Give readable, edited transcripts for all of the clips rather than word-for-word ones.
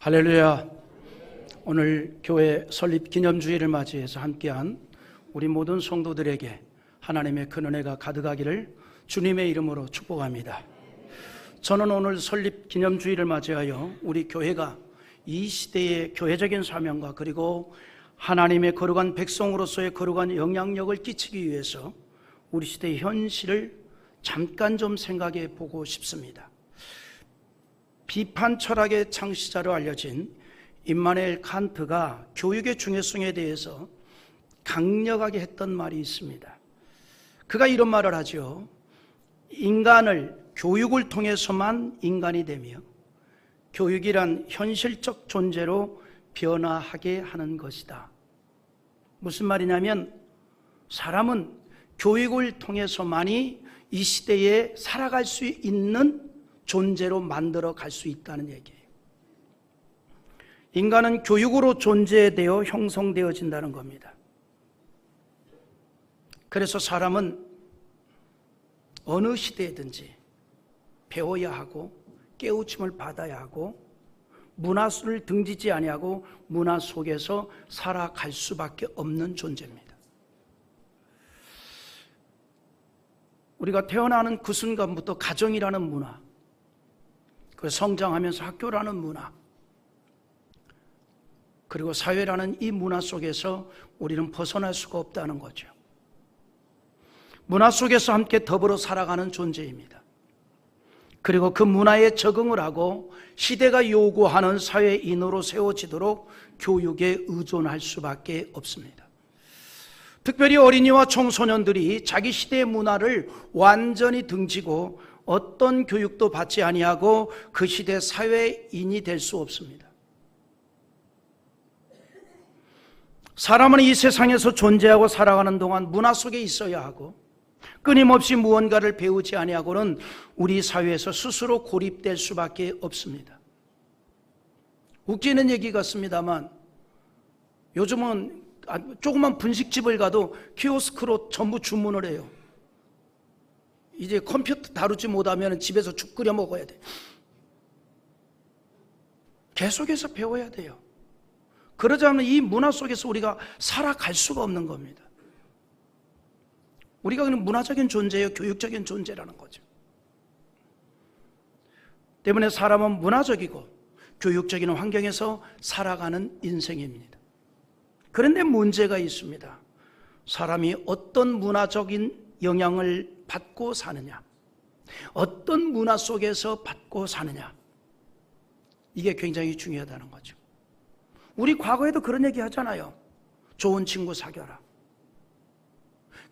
할렐루야. 오늘 교회 설립 기념주일을 맞이해서 함께한 우리 모든 성도들에게 하나님의 큰 은혜가 가득하기를 주님의 이름으로 축복합니다. 저는 오늘 설립 기념주일을 맞이하여 우리 교회가 이 시대의 교회적인 사명과 그리고 하나님의 거룩한 백성으로서의 거룩한 영향력을 끼치기 위해서 우리 시대의 현실을 잠깐 좀 생각해 보고 싶습니다. 비판 철학의 창시자로 알려진 임마누엘 칸트가 교육의 중요성에 대해서 강력하게 했던 말이 있습니다. 그가 이런 말을 하죠. 인간을 교육을 통해서만 인간이 되며 교육이란 현실적 존재로 변화하게 하는 것이다. 무슨 말이냐면 사람은 교육을 통해서만이 이 시대에 살아갈 수 있는 존재로 만들어 갈 수 있다는 얘기예요. 인간은 교육으로 존재되어 형성되어진다는 겁니다. 그래서 사람은 어느 시대든지 배워야 하고 깨우침을 받아야 하고 문화를 등지지 아니하고 문화 속에서 살아갈 수밖에 없는 존재입니다. 우리가 태어나는 그 순간부터 가정이라는 문화, 그 성장하면서 학교라는 문화, 그리고 사회라는 이 문화 속에서 우리는 벗어날 수가 없다는 거죠. 문화 속에서 함께 더불어 살아가는 존재입니다. 그리고 그 문화에 적응을 하고 시대가 요구하는 사회인으로 세워지도록 교육에 의존할 수밖에 없습니다. 특별히 어린이와 청소년들이 자기 시대의 문화를 완전히 등지고 어떤 교육도 받지 아니하고 그 시대 사회인이 될 수 없습니다. 사람은 이 세상에서 존재하고 살아가는 동안 문화 속에 있어야 하고 끊임없이 무언가를 배우지 아니하고는 우리 사회에서 스스로 고립될 수밖에 없습니다. 웃기는 얘기 같습니다만 요즘은 조그만 분식집을 가도 키오스크로 전부 주문을 해요. 이제 컴퓨터 다루지 못하면 집에서 죽 끓여 먹어야 돼. 계속해서 배워야 돼요. 그러지 않으면 이 문화 속에서 우리가 살아갈 수가 없는 겁니다. 우리가 그냥 문화적인 존재예요. 교육적인 존재라는 거죠. 때문에 사람은 문화적이고 교육적인 환경에서 살아가는 인생입니다. 그런데 문제가 있습니다. 사람이 어떤 문화적인 영향을 받고 사느냐, 어떤 문화 속에서 받고 사느냐, 이게 굉장히 중요하다는 거죠. 우리 과거에도 그런 얘기 하잖아요. 좋은 친구 사귀어라,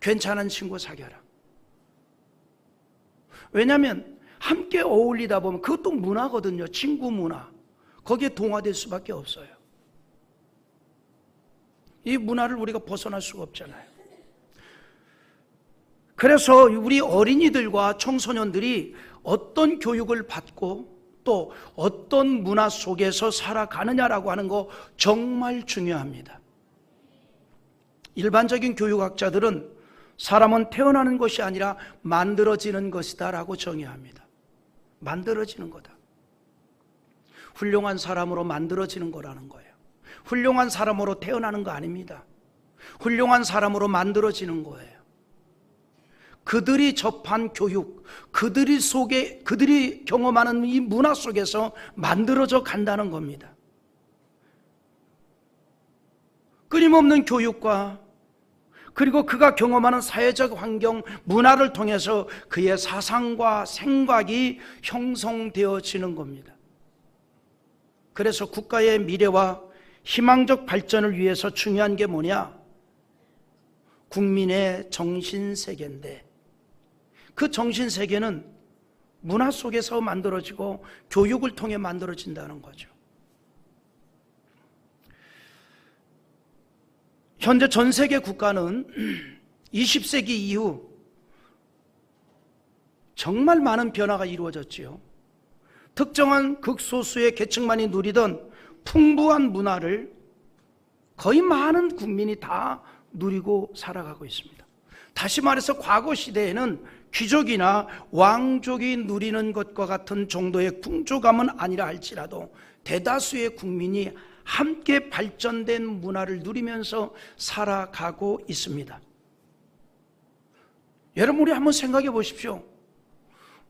괜찮은 친구 사귀어라. 왜냐하면 함께 어울리다 보면 그것도 문화거든요. 친구 문화. 거기에 동화될 수밖에 없어요. 이 문화를 우리가 벗어날 수가 없잖아요. 그래서 우리 어린이들과 청소년들이 어떤 교육을 받고 또 어떤 문화 속에서 살아가느냐라고 하는 거 정말 중요합니다. 일반적인 교육학자들은 사람은 태어나는 것이 아니라 만들어지는 것이다 라고 정의합니다. 만들어지는 거다. 훌륭한 사람으로 만들어지는 거라는 거예요. 훌륭한 사람으로 태어나는 거 아닙니다. 훌륭한 사람으로 만들어지는 거예요. 그들이 접한 교육, 그들이 경험하는 이 문화 속에서 만들어져 간다는 겁니다. 끊임없는 교육과 그리고 그가 경험하는 사회적 환경, 문화를 통해서 그의 사상과 생각이 형성되어지는 겁니다. 그래서 국가의 미래와 희망적 발전을 위해서 중요한 게 뭐냐? 국민의 정신세계인데 그 정신세계는 문화 속에서 만들어지고 교육을 통해 만들어진다는 거죠. 현재 전 세계 국가는 20세기 이후 정말 많은 변화가 이루어졌지요. 특정한 극소수의 계층만이 누리던 풍부한 문화를 거의 많은 국민이 다 누리고 살아가고 있습니다. 다시 말해서 과거 시대에는 귀족이나 왕족이 누리는 것과 같은 정도의 풍조감은 아니라 할지라도 대다수의 국민이 함께 발전된 문화를 누리면서 살아가고 있습니다. 여러분, 우리 한번 생각해 보십시오.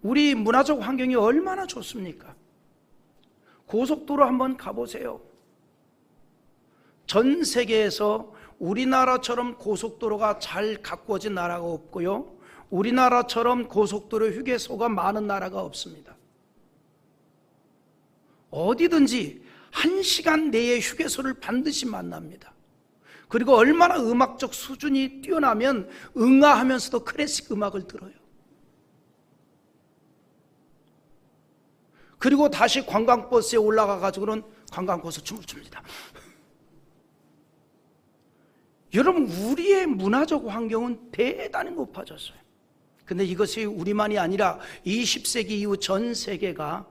우리 문화적 환경이 얼마나 좋습니까? 고속도로 한번 가보세요. 전 세계에서 우리나라처럼 고속도로가 잘 가꾸어진 나라가 없고요, 우리나라처럼 고속도로 휴게소가 많은 나라가 없습니다. 어디든지 1시간 내에 휴게소를 반드시 만납니다. 그리고 얼마나 음악적 수준이 뛰어나면 응아하면서도 클래식 음악을 들어요. 그리고 다시 관광버스에 올라가가지고는 관광버스 춤을 춥니다. 여러분, 우리의 문화적 환경은 대단히 높아졌어요. 근데 이것이 우리만이 아니라 20세기 이후 전 세계가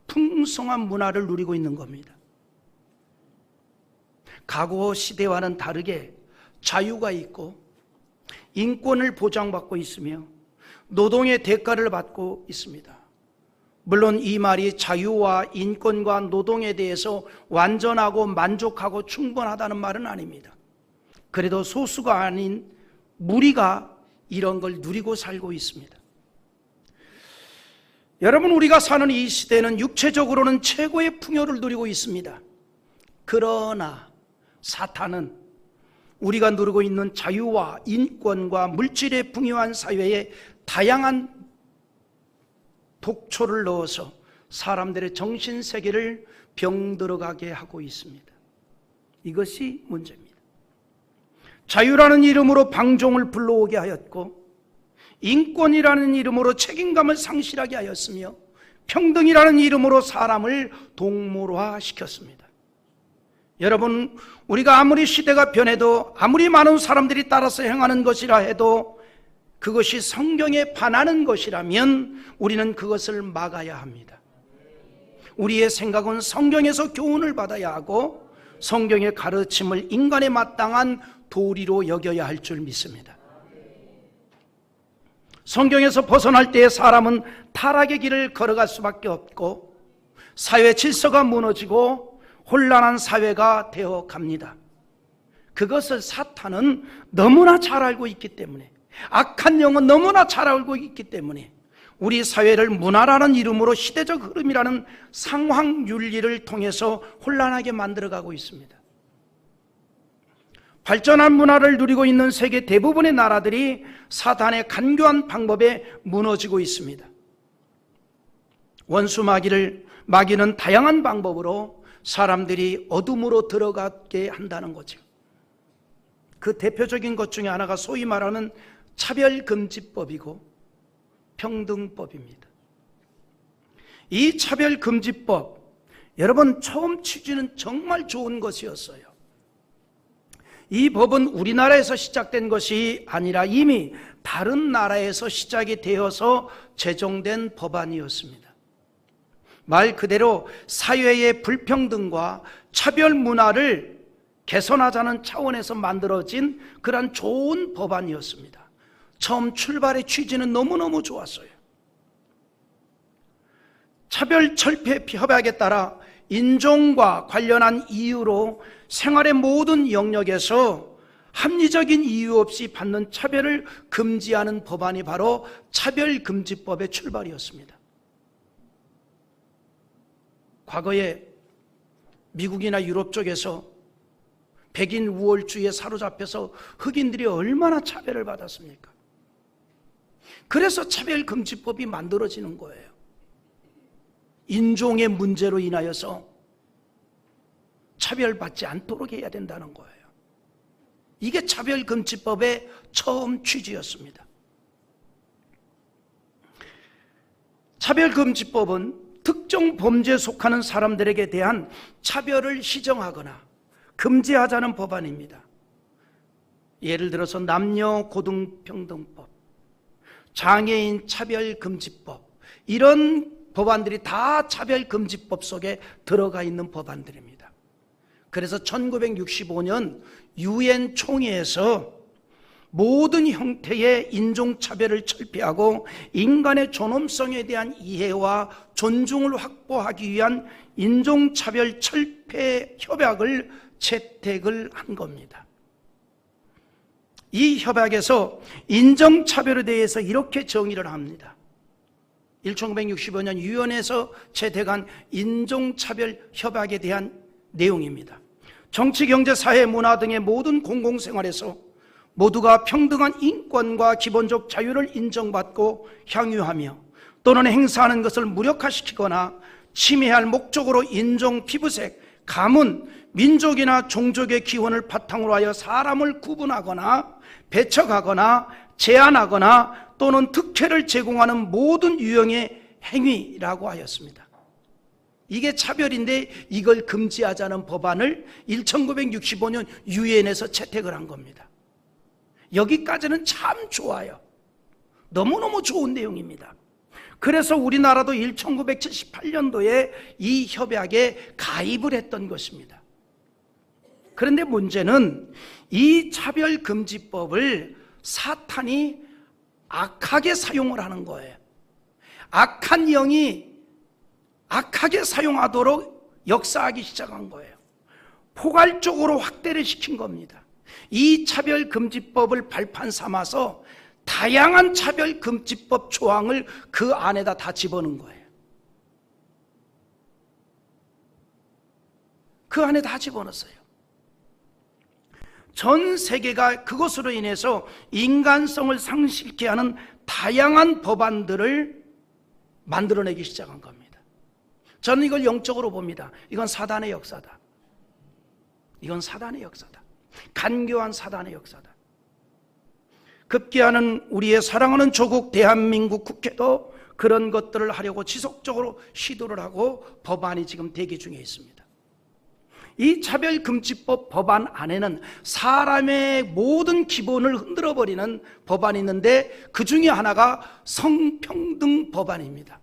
풍성한 문화를 누리고 있는 겁니다. 과거 시대와는 다르게 자유가 있고 인권을 보장받고 있으며 노동의 대가를 받고 있습니다. 물론 이 말이 자유와 인권과 노동에 대해서 완전하고 만족하고 충분하다는 말은 아닙니다. 그래도 소수가 아닌 무리가 이런 걸 누리고 살고 있습니다. 여러분, 우리가 사는 이 시대는 육체적으로는 최고의 풍요를 누리고 있습니다. 그러나 사탄은 우리가 누리고 있는 자유와 인권과 물질에 풍요한 사회에 다양한 독초를 넣어서 사람들의 정신세계를 병들어가게 하고 있습니다. 이것이 문제입니다. 자유라는 이름으로 방종을 불러오게 하였고, 인권이라는 이름으로 책임감을 상실하게 하였으며, 평등이라는 이름으로 사람을 동물화시켰습니다. 여러분, 우리가 아무리 시대가 변해도, 아무리 많은 사람들이 따라서 행하는 것이라 해도 그것이 성경에 반하는 것이라면 우리는 그것을 막아야 합니다. 우리의 생각은 성경에서 교훈을 받아야 하고 성경의 가르침을 인간에 마땅한 도리로 여겨야 할 줄 믿습니다. 성경에서 벗어날 때 사람은 타락의 길을 걸어갈 수밖에 없고 사회 질서가 무너지고 혼란한 사회가 되어 갑니다. 그것을 사탄은 너무나 잘 알고 있기 때문에, 악한 영은 너무나 잘 알고 있기 때문에 우리 사회를 문화라는 이름으로 시대적 흐름이라는 상황윤리를 통해서 혼란하게 만들어가고 있습니다. 발전한 문화를 누리고 있는 세계 대부분의 나라들이 사탄의 간교한 방법에 무너지고 있습니다. 원수 마귀는 다양한 방법으로 사람들이 어둠으로 들어가게 한다는 거죠. 그 대표적인 것 중에 하나가 소위 말하는 차별금지법이고 평등법입니다. 이 차별금지법, 여러분, 처음 취지는 정말 좋은 것이었어요. 이 법은 우리나라에서 시작된 것이 아니라 이미 다른 나라에서 시작이 되어서 제정된 법안이었습니다. 말 그대로 사회의 불평등과 차별 문화를 개선하자는 차원에서 만들어진 그런 좋은 법안이었습니다. 처음 출발의 취지는 너무너무 좋았어요. 차별철폐 협약에 따라 인종과 관련한 이유로 생활의 모든 영역에서 합리적인 이유 없이 받는 차별을 금지하는 법안이 바로 차별금지법의 출발이었습니다. 과거에 미국이나 유럽 쪽에서 백인 우월주의에 사로잡혀서 흑인들이 얼마나 차별을 받았습니까? 그래서 차별금지법이 만들어지는 거예요. 인종의 문제로 인하여서 차별받지 않도록 해야 된다는 거예요. 이게 차별금지법의 처음 취지였습니다. 차별금지법은 특정 범죄에 속하는 사람들에게 대한 차별을 시정하거나 금지하자는 법안입니다. 예를 들어서 남녀 고등평등법, 장애인 차별금지법, 이런 법안들이 다 차별금지법 속에 들어가 있는 법안들입니다. 그래서 1965년 유엔 총회에서 모든 형태의 인종차별을 철폐하고 인간의 존엄성에 대한 이해와 존중을 확보하기 위한 인종차별 철폐 협약을 채택을 한 겁니다. 이 협약에서 인종차별에 대해서 이렇게 정의를 합니다. 1965년 유엔에서 채택한 인종차별 협약에 대한 내용입니다. 정치, 경제, 사회, 문화 등의 모든 공공생활에서 모두가 평등한 인권과 기본적 자유를 인정받고 향유하며 또는 행사하는 것을 무력화시키거나 침해할 목적으로 인종, 피부색, 가문, 민족이나 종족의 기원을 바탕으로 하여 사람을 구분하거나 배척하거나 제한하거나 또는 특혜를 제공하는 모든 유형의 행위라고 하였습니다. 이게 차별인데 이걸 금지하자는 법안을 1965년 유엔에서 채택을 한 겁니다. 여기까지는 참 좋아요. 너무너무 좋은 내용입니다. 그래서 우리나라도 1978년도에 이 협약에 가입을 했던 것입니다. 그런데 문제는 이 차별금지법을 사탄이 악하게 사용을 하는 거예요. 악한 영이 악하게 사용하도록 역사하기 시작한 거예요. 포괄적으로 확대를 시킨 겁니다. 이 차별금지법을 발판 삼아서 다양한 차별금지법 조항을 그 안에다 다 집어넣은 거예요. 그 안에 다 집어넣었어요. 전 세계가 그것으로 인해서 인간성을 상실케 하는 다양한 법안들을 만들어내기 시작한 겁니다. 저는 이걸 영적으로 봅니다. 이건 사단의 역사다. 이건 사단의 역사다. 간교한 사단의 역사다. 급기야는 우리의 사랑하는 조국 대한민국 국회도 그런 것들을 하려고 지속적으로 시도를 하고 법안이 지금 대기 중에 있습니다. 이 차별금지법 법안 안에는 사람의 모든 기본을 흔들어버리는 법안이 있는데 그 중에 하나가 성평등 법안입니다.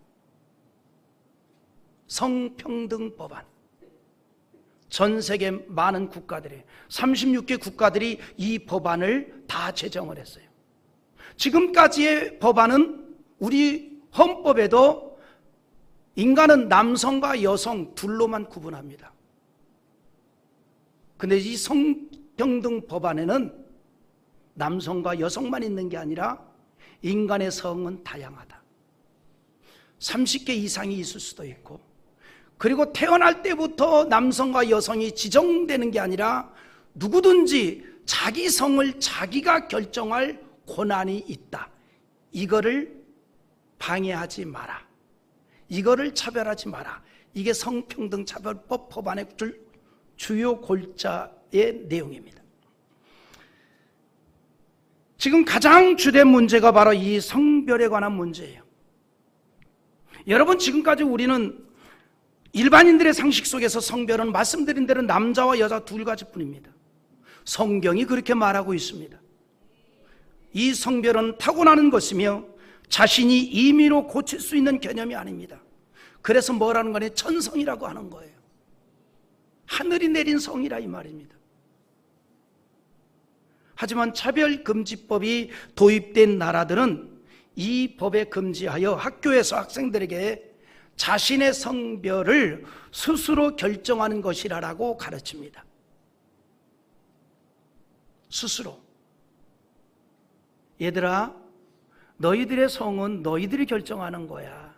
성평등 법안. 전 세계 많은 국가들이 36개 국가들이 이 법안을 다 제정을 했어요. 지금까지의 법안은 우리 헌법에도 인간은 남성과 여성 둘로만 구분합니다. 근데 이 성평등 법안에는 남성과 여성만 있는 게 아니라 인간의 성은 다양하다. 30개 이상이 있을 수도 있고, 그리고 태어날 때부터 남성과 여성이 지정되는 게 아니라 누구든지 자기 성을 자기가 결정할 권한이 있다. 이거를 방해하지 마라. 이거를 차별하지 마라. 이게 성평등차별법 법안의 주요 골자의 내용입니다. 지금 가장 주된 문제가 바로 이 성별에 관한 문제예요. 여러분, 지금까지 우리는 일반인들의 상식 속에서 성별은 말씀드린 대로 남자와 여자 둘 가지뿐입니다. 성경이 그렇게 말하고 있습니다. 이 성별은 타고나는 것이며 자신이 임의로 고칠 수 있는 개념이 아닙니다. 그래서 뭐라는 거냐? 천성이라고 하는 거예요. 하늘이 내린 성이라 이 말입니다. 하지만 차별금지법이 도입된 나라들은 이 법에 금지하여 학교에서 학생들에게 자신의 성별을 스스로 결정하는 것이라고 가르칩니다. 스스로. 얘들아, 너희들의 성은 너희들이 결정하는 거야.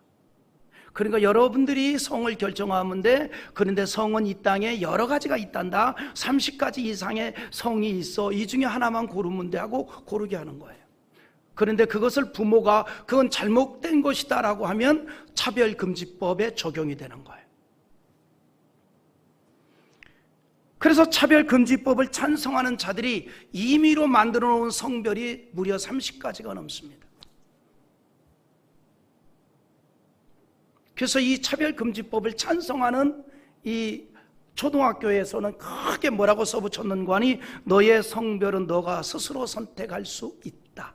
그러니까 여러분들이 성을 결정하면 돼. 그런데 성은 이 땅에 여러 가지가 있단다. 30가지 이상의 성이 있어. 이 중에 하나만 고르면 돼 하고 고르게 하는 거예요. 그런데 그것을 부모가 그건 잘못된 것이다 라고 하면 차별금지법에 적용이 되는 거예요. 그래서 차별금지법을 찬성하는 자들이 임의로 만들어 놓은 성별이 무려 30가지가 넘습니다. 그래서 이 차별금지법을 찬성하는 이 초등학교에서는 크게 뭐라고 써붙였는가 하니 너의 성별은 너가 스스로 선택할 수 있다.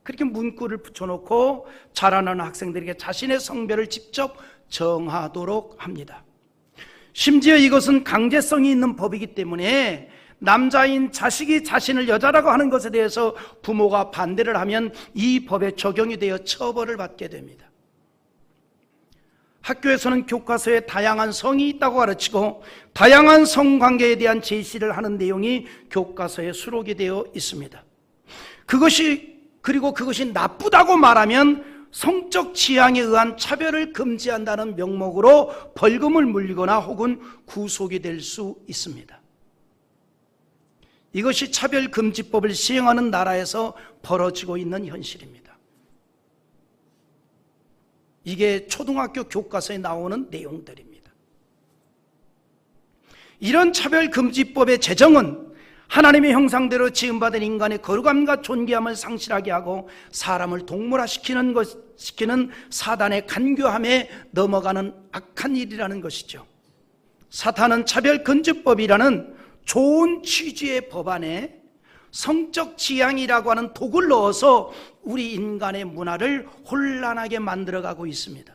그렇게 문구를 붙여놓고 자라나는 학생들에게 자신의 성별을 직접 정하도록 합니다. 심지어 이것은 강제성이 있는 법이기 때문에 남자인 자식이 자신을 여자라고 하는 것에 대해서 부모가 반대를 하면 이 법에 적용이 되어 처벌을 받게 됩니다. 학교에서는 교과서에 다양한 성이 있다고 가르치고 다양한 성관계에 대한 제시를 하는 내용이 교과서에 수록이 되어 있습니다. 그리고 그것이 나쁘다고 말하면 성적 지향에 의한 차별을 금지한다는 명목으로 벌금을 물리거나 혹은 구속이 될 수 있습니다. 이것이 차별금지법을 시행하는 나라에서 벌어지고 있는 현실입니다. 이게 초등학교 교과서에 나오는 내용들입니다. 이런 차별금지법의 제정은 하나님의 형상대로 지음받은 인간의 거룩함과 존귀함을 상실하게 하고 사람을 동물화시키는 사단의 간교함에 넘어가는 악한 일이라는 것이죠. 사탄은 차별금지법이라는 좋은 취지의 법안에 성적 지향이라고 하는 독을 넣어서 우리 인간의 문화를 혼란하게 만들어가고 있습니다.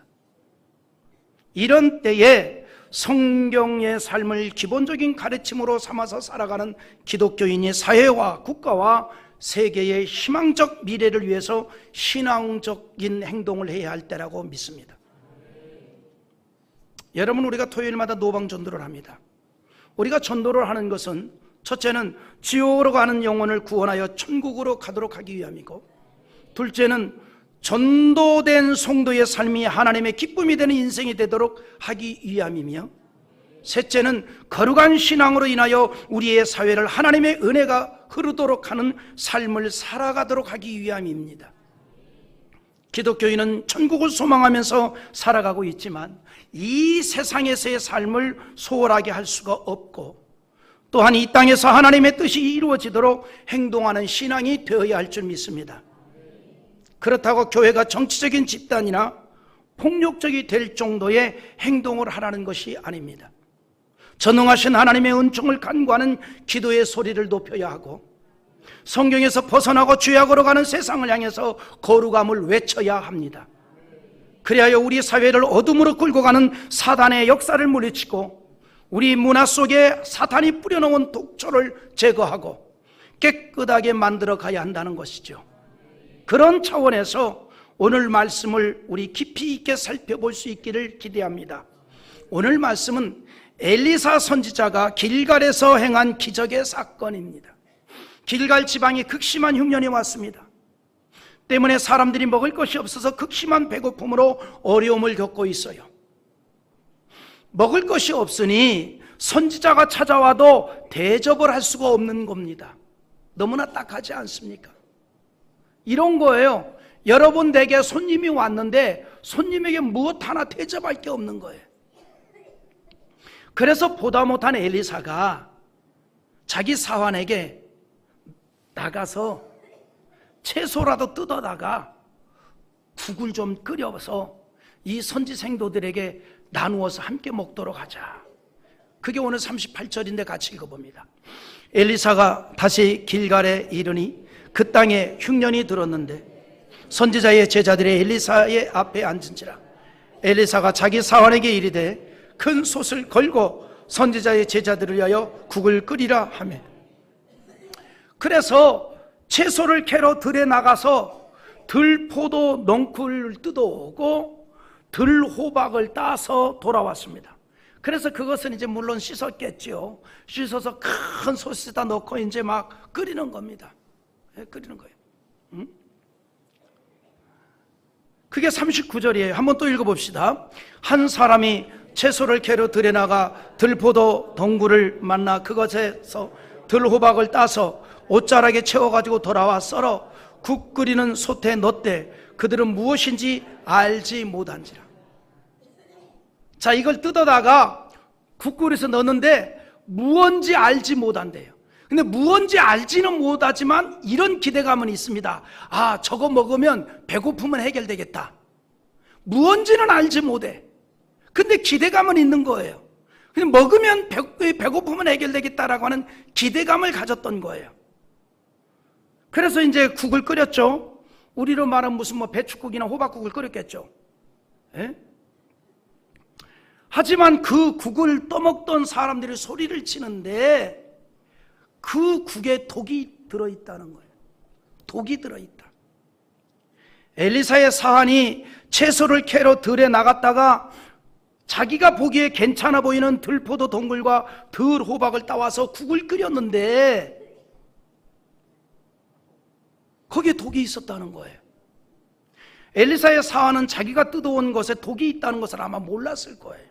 이런 때에 성경의 삶을 기본적인 가르침으로 삼아서 살아가는 기독교인이 사회와 국가와 세계의 희망적 미래를 위해서 신앙적인 행동을 해야 할 때라고 믿습니다. 여러분, 우리가 토요일마다 노방전도를 합니다. 우리가 전도를 하는 것은 첫째는 지옥으로 가는 영혼을 구원하여 천국으로 가도록 하기 위함이고, 둘째는 전도된 성도의 삶이 하나님의 기쁨이 되는 인생이 되도록 하기 위함이며, 셋째는 거룩한 신앙으로 인하여 우리의 사회를 하나님의 은혜가 흐르도록 하는 삶을 살아가도록 하기 위함입니다. 기독교인은 천국을 소망하면서 살아가고 있지만 이 세상에서의 삶을 소홀하게 할 수가 없고, 또한 이 땅에서 하나님의 뜻이 이루어지도록 행동하는 신앙이 되어야 할 줄 믿습니다. 그렇다고 교회가 정치적인 집단이나 폭력적이 될 정도의 행동을 하라는 것이 아닙니다. 전능하신 하나님의 은총을 간구하는 기도의 소리를 높여야 하고, 성경에서 벗어나고 죄악으로 가는 세상을 향해서 거룩함을 외쳐야 합니다. 그리하여 우리 사회를 어둠으로 끌고 가는 사단의 역사를 물리치고 우리 문화 속에 사탄이 뿌려놓은 독초를 제거하고 깨끗하게 만들어 가야 한다는 것이죠. 그런 차원에서 오늘 말씀을 우리 깊이 있게 살펴볼 수 있기를 기대합니다. 오늘 말씀은 엘리사 선지자가 길갈에서 행한 기적의 사건입니다. 길갈 지방에 극심한 흉년이 왔습니다. 때문에 사람들이 먹을 것이 없어서 극심한 배고픔으로 어려움을 겪고 있어요. 먹을 것이 없으니 선지자가 찾아와도 대접을 할 수가 없는 겁니다. 너무나 딱하지 않습니까? 이런 거예요. 여러분 댁에 손님이 왔는데 손님에게 무엇 하나 대접할 게 없는 거예요. 그래서 보다 못한 엘리사가 자기 사환에게 나가서 채소라도 뜯어다가 국을 좀 끓여서 이 선지 생도들에게 나누어서 함께 먹도록 하자. 그게 오늘 38절인데 같이 읽어봅니다. 엘리사가 다시 길갈에 이르니 그 땅에 흉년이 들었는데 선지자의 제자들이 엘리사의 앞에 앉은지라. 엘리사가 자기 사환에게 이르되 큰 솥을 걸고 선지자의 제자들을 위하여 국을 끓이라 하매, 그래서 채소를 캐러 들에 나가서 들포도 넝쿨을 뜯어오고 들호박을 따서 돌아왔습니다. 그래서 그것은 이제 물론 씻었겠죠. 씻어서 큰 솥에다 넣고 이제 막 끓이는 겁니다. 끓이는 거예요. 그게 39절이에요. 한번 또 읽어봅시다. 한 사람이 채소를 캐러 들에 나가 들포도 덩굴을 만나 그것에서 들호박을 따서 옷자락에 채워가지고 돌아와 썰어 국 끓이는 솥에 넣되 그들은 무엇인지 알지 못한지라. 자, 이걸 뜯어다가 국 끓여서 넣는데 무언지 알지 못한대요. 근데 무언지 알지는 못하지만 이런 기대감은 있습니다. 아, 저거 먹으면 배고픔은 해결되겠다. 무언지는 알지 못해. 근데 기대감은 있는 거예요. 그냥 먹으면 배고픔은 해결되겠다라고 하는 기대감을 가졌던 거예요. 그래서 이제 국을 끓였죠. 우리로 말하면 무슨 뭐 배추국이나 호박국을 끓였겠죠. 예? 하지만 그 국을 떠먹던 사람들이 소리를 치는데 그 국에 독이 들어있다는 거예요. 독이 들어있다. 엘리사의 사환이 채소를 캐러 들에 나갔다가 자기가 보기에 괜찮아 보이는 들포도 동굴과 들호박을 따와서 국을 끓였는데 거기에 독이 있었다는 거예요. 엘리사의 사환은 자기가 뜯어온 것에 독이 있다는 것을 아마 몰랐을 거예요.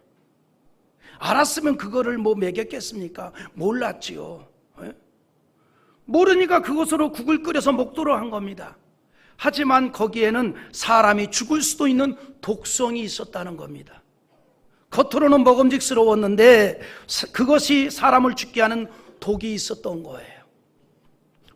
알았으면 그거를 먹였겠습니까? 몰랐지요. 모르니까 그것으로 국을 끓여서 먹도록 한 겁니다. 하지만 거기에는 사람이 죽을 수도 있는 독성이 있었다는 겁니다. 겉으로는 먹음직스러웠는데 그것이 사람을 죽게 하는 독이 있었던 거예요.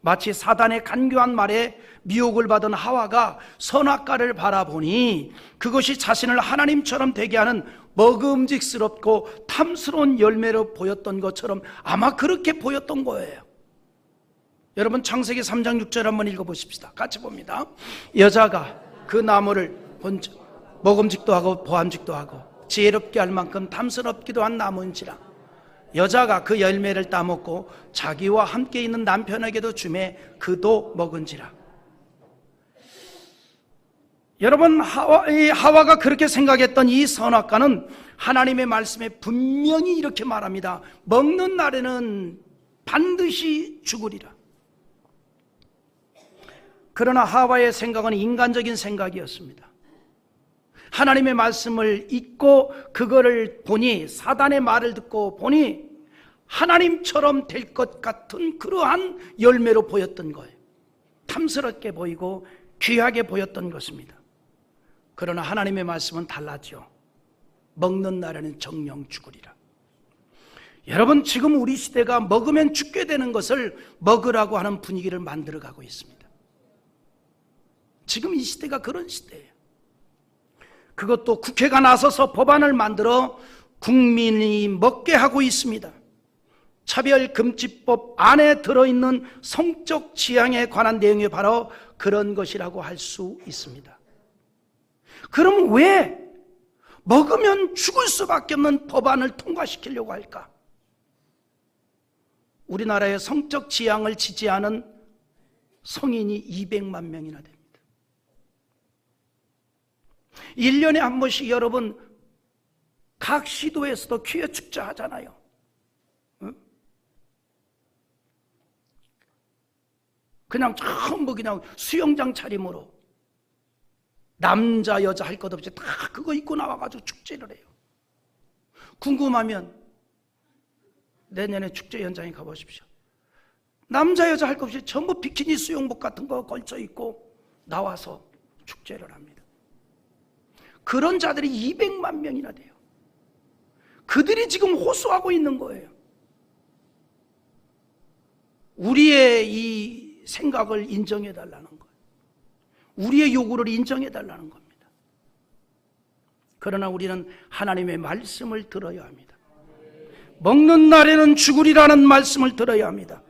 마치 사단의 간교한 말에 미혹을 받은 하와가 선악과를 바라보니 그것이 자신을 하나님처럼 되게 하는 먹음직스럽고 탐스러운 열매로 보였던 것처럼 아마 그렇게 보였던 거예요. 여러분 창세기 3장 6절 한번 읽어보십시다. 같이 봅니다. 여자가 그 나무를 본즉 먹음직도 하고 보암직도 하고 지혜롭게 할 만큼 탐스럽기도 한 나무인지라 여자가 그 열매를 따먹고 자기와 함께 있는 남편에게도 주매 그도 먹은지라. 여러분 하와가 그렇게 생각했던 이 선악과는 하나님의 말씀에 분명히 이렇게 말합니다. 먹는 날에는 반드시 죽으리라. 그러나 하와의 생각은 인간적인 생각이었습니다. 하나님의 말씀을 읽고 그거를 보니 사단의 말을 듣고 보니 하나님처럼 될 것 같은 그러한 열매로 보였던 거예요. 탐스럽게 보이고 귀하게 보였던 것입니다. 그러나 하나님의 말씀은 달랐죠. 먹는 날에는 정령 죽으리라. 여러분 지금 우리 시대가 먹으면 죽게 되는 것을 먹으라고 하는 분위기를 만들어가고 있습니다. 지금 이 시대가 그런 시대예요. 그것도 국회가 나서서 법안을 만들어 국민이 먹게 하고 있습니다. 차별금지법 안에 들어있는 성적 지향에 관한 내용이 바로 그런 것이라고 할 수 있습니다. 그럼 왜 먹으면 죽을 수밖에 없는 법안을 통과시키려고 할까? 우리나라의 성적 지향을 지지하는 성인이 200만 명이나 됩니다. 1년에 한 번씩 여러분 각 시도에서도 퀴어 축제 하잖아요. 그냥 전부 그냥 수영장 차림으로 남자 여자 할 것 없이 다 그거 입고 나와가지고 축제를 해요. 궁금하면 내년에 축제 현장에 가보십시오. 남자 여자 할 것 없이 전부 비키니 수영복 같은 거 걸쳐 입고 나와서 축제를 합니다. 그런 자들이 200만 명이나 돼요. 그들이 지금 호소하고 있는 거예요. 우리의 이 생각을 인정해 달라는 거예요. 우리의 요구를 인정해 달라는 겁니다. 그러나 우리는 하나님의 말씀을 들어야 합니다. 먹는 날에는 죽으리라는 말씀을 들어야 합니다.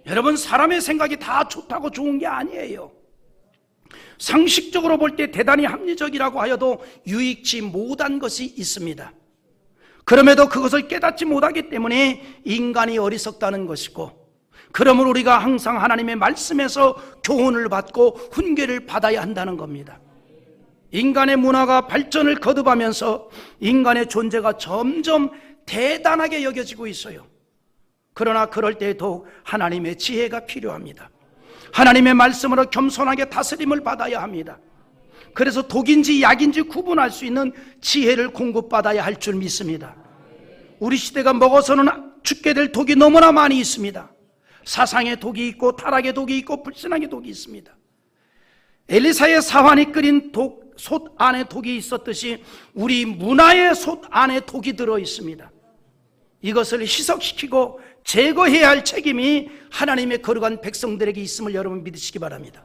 여러분 사람의 생각이 다 좋다고 좋은 게 아니에요. 상식적으로 볼 때 대단히 합리적이라고 하여도 유익치 못한 것이 있습니다. 그럼에도 그것을 깨닫지 못하기 때문에 인간이 어리석다는 것이고, 그러므로 우리가 항상 하나님의 말씀에서 교훈을 받고 훈계를 받아야 한다는 겁니다. 인간의 문화가 발전을 거듭하면서 인간의 존재가 점점 대단하게 여겨지고 있어요. 그러나 그럴 때 더욱 하나님의 지혜가 필요합니다. 하나님의 말씀으로 겸손하게 다스림을 받아야 합니다. 그래서 독인지 약인지 구분할 수 있는 지혜를 공급받아야 할 줄 믿습니다. 우리 시대가 먹어서는 죽게 될 독이 너무나 많이 있습니다. 사상의 독이 있고 타락의 독이 있고 불신앙의 독이 있습니다. 엘리사의 사환이 끓인 솥 안에 독이 있었듯이 우리 문화의 솥 안에 독이 들어 있습니다. 이것을 희석시키고 제거해야 할 책임이 하나님의 거룩한 백성들에게 있음을 여러분 믿으시기 바랍니다.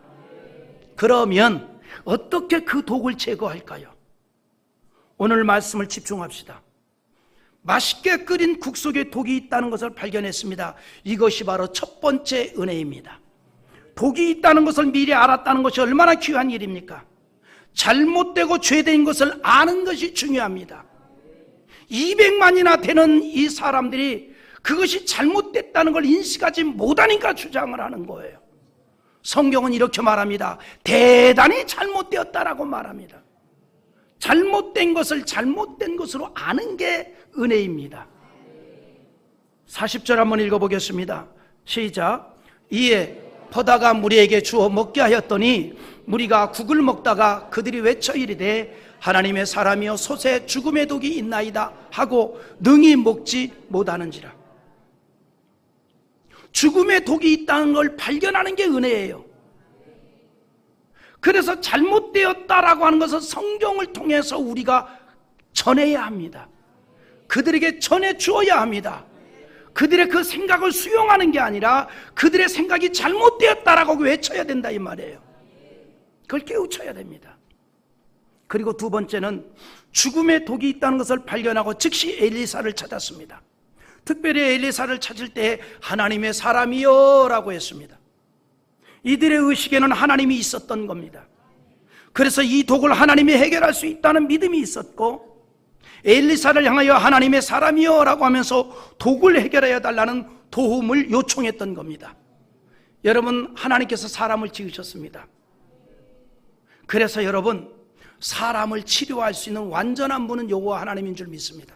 그러면 어떻게 그 독을 제거할까요? 오늘 말씀을 집중합시다. 맛있게 끓인 국 속에 독이 있다는 것을 발견했습니다. 이것이 바로 첫 번째 은혜입니다. 독이 있다는 것을 미리 알았다는 것이 얼마나 귀한 일입니까? 잘못되고 죄된 것을 아는 것이 중요합니다. 200만이나 되는 이 사람들이 그것이 잘못됐다는 걸 인식하지 못하니까 주장을 하는 거예요. 성경은 이렇게 말합니다. 대단히 잘못되었다라고 말합니다. 잘못된 것을 잘못된 것으로 아는 게 은혜입니다. 40절 한번 읽어보겠습니다. 시작. 이에 퍼다가 무리에게 주어 먹게 하였더니 무리가 국을 먹다가 그들이 외쳐 이르되 하나님의 사람이여 솥에 죽음의 독이 있나이다 하고 능히 먹지 못하는지라. 죽음의 독이 있다는 걸 발견하는 게 은혜예요. 그래서 잘못되었다라고 하는 것은 성경을 통해서 우리가 전해야 합니다. 그들에게 전해 주어야 합니다. 그들의 그 생각을 수용하는 게 아니라 그들의 생각이 잘못되었다라고 외쳐야 된다 이 말이에요. 그걸 깨우쳐야 됩니다. 그리고 두 번째는 죽음의 독이 있다는 것을 발견하고 즉시 엘리사를 찾았습니다. 특별히 엘리사를 찾을 때 하나님의 사람이여 라고 했습니다. 이들의 의식에는 하나님이 있었던 겁니다. 그래서 이 독을 하나님이 해결할 수 있다는 믿음이 있었고, 엘리사를 향하여 하나님의 사람이여 라고 하면서 독을 해결해야 달라는 도움을 요청했던 겁니다. 여러분, 하나님께서 사람을 지으셨습니다. 그래서 여러분, 사람을 치료할 수 있는 완전한 분은 여호와 하나님인 줄 믿습니다.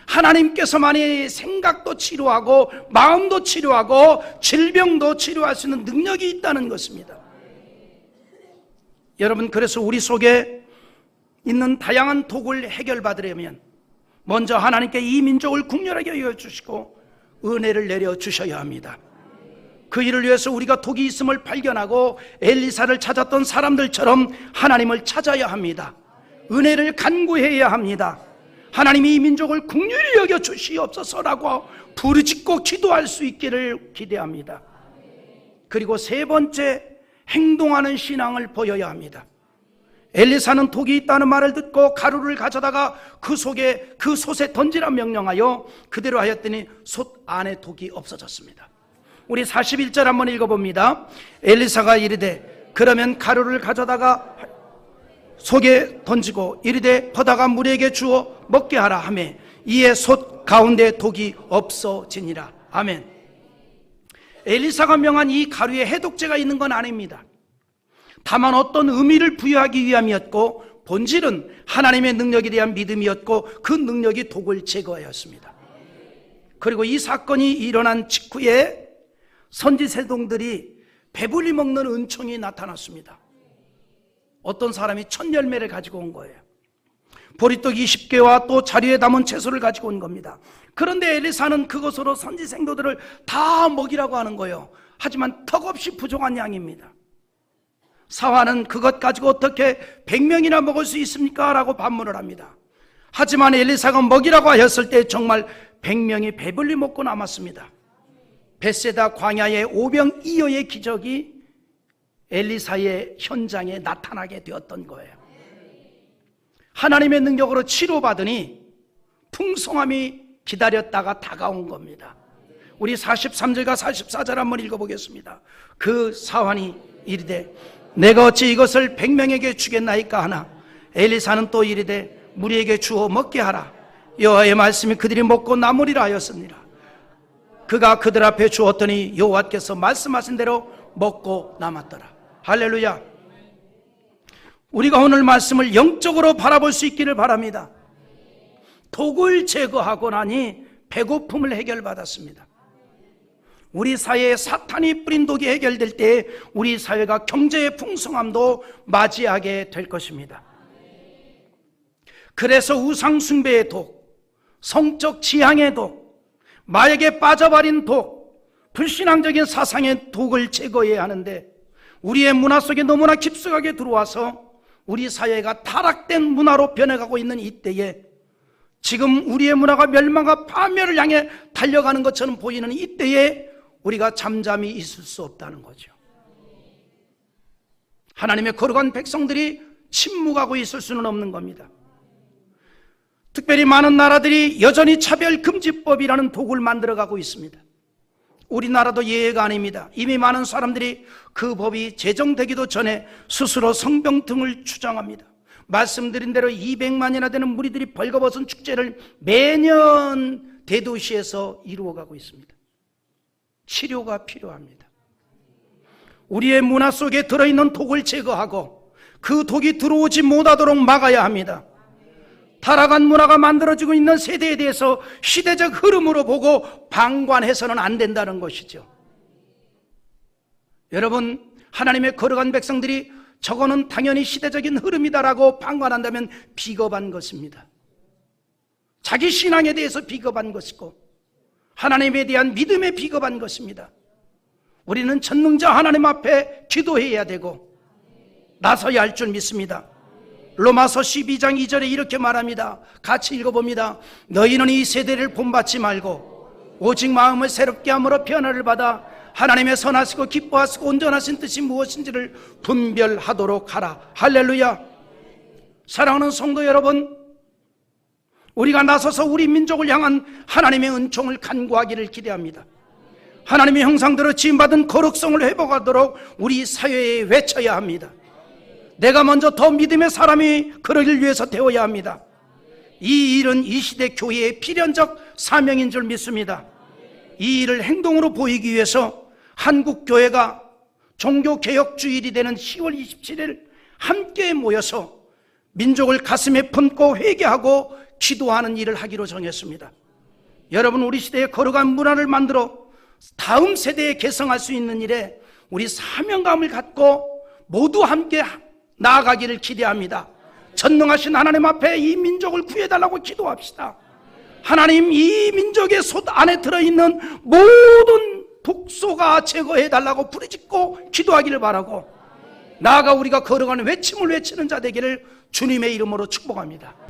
하나님께서만이 생각도 치료하고 마음도 치료하고 질병도 치료할 수 있는 능력이 있다는 것입니다. 여러분, 그래서 우리 속에 있는 다양한 독을 해결받으려면 먼저 하나님께 이 민족을 국률하게 여겨주시고 은혜를 내려주셔야 합니다. 그 일을 위해서 우리가 독이 있음을 발견하고 엘리사를 찾았던 사람들처럼 하나님을 찾아야 합니다. 은혜를 간구해야 합니다. 하나님이 이 민족을 긍휼히 여겨 주시옵소서라고 부르짖고 기도할 수 있기를 기대합니다. 그리고 세 번째, 행동하는 신앙을 보여야 합니다. 엘리사는 독이 있다는 말을 듣고 가루를 가져다가 그 솥에 던지라 명령하여 그대로 하였더니 솥 안에 독이 없어졌습니다. 우리 41절 한번 읽어봅니다. 엘리사가 이르되 그러면 가루를 가져다가 속에 던지고 이르되 퍼다가 무리에게 주어 먹게 하라 하매 이에 솥 가운데 독이 없어지니라. 아멘. 엘리사가 명한 이 가루에 해독제가 있는 건 아닙니다. 다만 어떤 의미를 부여하기 위함이었고 본질은 하나님의 능력에 대한 믿음이었고 그 능력이 독을 제거하였습니다. 그리고 이 사건이 일어난 직후에 선지새동들이 배불리 먹는 은총이 나타났습니다. 어떤 사람이 1000열매를 가지고 온 거예요. 보리떡 20개와 또 자리에 담은 채소를 가지고 온 겁니다. 그런데 엘리사는 그것으로 선지생도들을 다 먹이라고 하는 거예요. 하지만 턱없이 부족한 양입니다. 사화는 그것 가지고 어떻게 100명이나 먹을 수 있습니까? 라고 반문을 합니다. 하지만 엘리사가 먹이라고 하였을 때 정말 100명이 배불리 먹고 남았습니다. 벳세다 광야의 오병이어의 기적이 엘리사의 현장에 나타나게 되었던 거예요. 하나님의 능력으로 치료받으니 풍성함이 기다렸다가 다가온 겁니다. 우리 43절과 44절 한번 읽어보겠습니다. 그 사환이 이르되 내가 어찌 이것을 100명에게 주겠나이까 하나 엘리사는 또 이르되 무리에게 주어 먹게 하라. 여호와의 말씀이 그들이 먹고 남으리라 하였습니다. 그가 그들 앞에 주었더니 여호와께서 말씀하신 대로 먹고 남았더라. 할렐루야. 우리가 오늘 말씀을 영적으로 바라볼 수 있기를 바랍니다. 독을 제거하고 나니 배고픔을 해결받았습니다. 우리 사회에 사탄이 뿌린 독이 해결될 때 우리 사회가 경제의 풍성함도 맞이하게 될 것입니다. 그래서 우상 숭배의 독, 성적 지향의 독, 마약에 빠져버린 독, 불신앙적인 사상의 독을 제거해야 하는데 우리의 문화 속에 너무나 깊숙하게 들어와서 우리 사회가 타락된 문화로 변해가고 있는 이때에 지금 우리의 문화가 멸망과 파멸을 향해 달려가는 것처럼 보이는 이때에 우리가 잠잠히 있을 수 없다는 거죠. 하나님의 거룩한 백성들이 침묵하고 있을 수는 없는 겁니다. 특별히 많은 나라들이 여전히 차별금지법이라는 독을 만들어가고 있습니다. 우리나라도 예외가 아닙니다. 이미 많은 사람들이 그 법이 제정되기도 전에 스스로 성병 등을 주장합니다. 말씀드린 대로 200만이나 되는 무리들이 벌거벗은 축제를 매년 대도시에서 이루어가고 있습니다. 치료가 필요합니다. 우리의 문화 속에 들어있는 독을 제거하고 그 독이 들어오지 못하도록 막아야 합니다. 타락한 문화가 만들어지고 있는 세대에 대해서 시대적 흐름으로 보고 방관해서는 안 된다는 것이죠. 여러분, 하나님의 거룩한 백성들이 저거는 당연히 시대적인 흐름이다라고 방관한다면 비겁한 것입니다. 자기 신앙에 대해서 비겁한 것이고 하나님에 대한 믿음에 비겁한 것입니다. 우리는 전능자 하나님 앞에 기도해야 되고 나서야 할 줄 믿습니다. 로마서 12장 2절에 이렇게 말합니다. 같이 읽어봅니다. 너희는 이 세대를 본받지 말고 오직 마음을 새롭게 함으로 변화를 받아 하나님의 선하시고 기뻐하시고 온전하신 뜻이 무엇인지를 분별하도록 하라. 할렐루야. 사랑하는 성도 여러분, 우리가 나서서 우리 민족을 향한 하나님의 은총을 간구하기를 기대합니다. 하나님의 형상대로 지음받은 거룩성을 회복하도록 우리 사회에 외쳐야 합니다. 내가 먼저 더 믿음의 사람이 그러길 위해서 되어야 합니다. 이 일은 이 시대 교회의 필연적 사명인 줄 믿습니다. 이 일을 행동으로 보이기 위해서 한국교회가 종교개혁주일이 되는 10월 27일 함께 모여서 민족을 가슴에 품고 회개하고 기도하는 일을 하기로 정했습니다. 여러분, 우리 시대의 거룩한 문화를 만들어 다음 세대에 개성할 수 있는 일에 우리 사명감을 갖고 모두 함께 나아가기를 기대합니다. 전능하신 하나님 앞에 이 민족을 구해달라고 기도합시다. 하나님, 이 민족의 솥 안에 들어있는 모든 독소가 제거해달라고 부르짖고 기도하기를 바라고 나아가 우리가 거룩한 외침을 외치는 자 되기를 주님의 이름으로 축복합니다.